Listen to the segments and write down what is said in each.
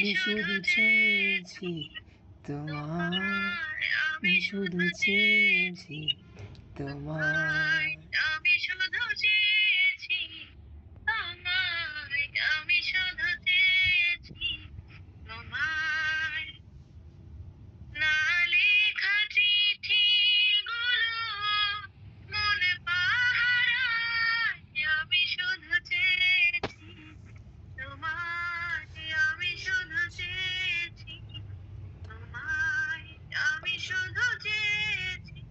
আমি শুধু চেয়েছি তোমায়, আমি শুধু চেয়েছি তোমায়, আমি শুধু চেয়েছি তোমায়, আমি শুধু চেয়েছি তোমায়। না লেখা চিঠিগুলো মনে পাহারায়, আমি শুধু চেয়েছি তোমায়, আমি শুধু চেয়েছি তোমায়, আমি শুধু চেয়েছি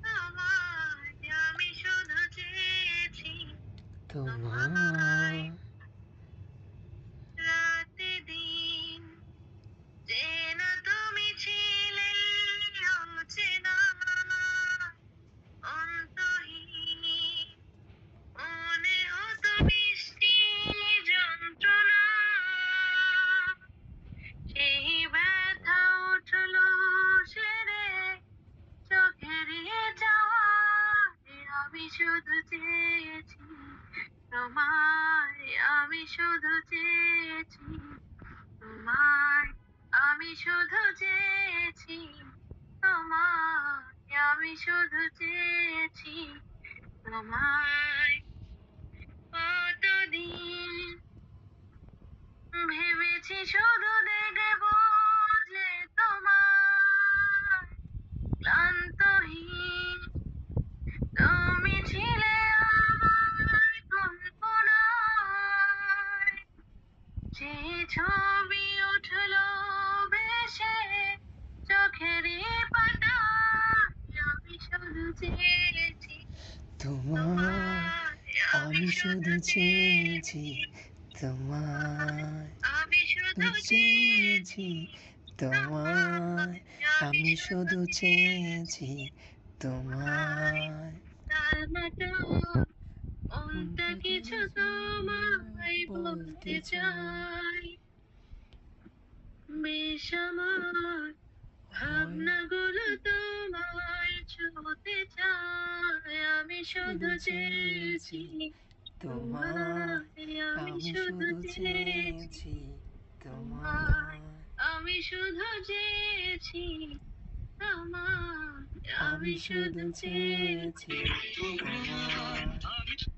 তোমায়, আমি শুধু চেয়েছি তোমায়। তোমায়। রাতে দিন চেনা তুমি ছিলে অচেনা, অন্তহীন মনে হতো মিষ্টি যন্ত্রণা। সেই ব্যথা উঠলো সেরে চোখের জলে। আমি শুধু চেয়েছি তোমায়, আমি শুধু চেয়েছি তোমায়, আমি শুধু চেয়েছি তোমায়, আমি শুধু চেয়েছি তোমায়। কতদিন ভেবেছি শুধু দেখবো যে তোমায়, ক্লান্তহীন তুমি ছিলে আমার কল্পনায়। যে ছবি উঠলো ভেসে চোখেরই পাতায়, আমি শুধু চেয়েছি তোমায়, তোমায়, আমি আমি শুধু শুধু চেয়েছি চেয়েছি তোমায়, আমি শুধু চেয়েছি চেয়েছি তোমায়, আমি আমি শুধু শুধু চেয়েছি চেয়েছি তোমায়। তালমাটা মনটা মনটা কিছু কিছু তোমায় বলতে বলতে চায়, চাই। বেশ আমার হয় ভাবনাগুলো তোমায় ছুঁতে চায়, আমি শুধু শুধু চেয়েছি চেয়েছি তোমায়, তোমায়, আমি আমি শুধু শুধু চেয়েছি চেয়েছি তোমায়, তোমায়, আমি শুধু চেয়েছি তোমায়, আমি আমি শুধু শুধু চেয়েছি চেয়েছি তোমায়। তোমায়।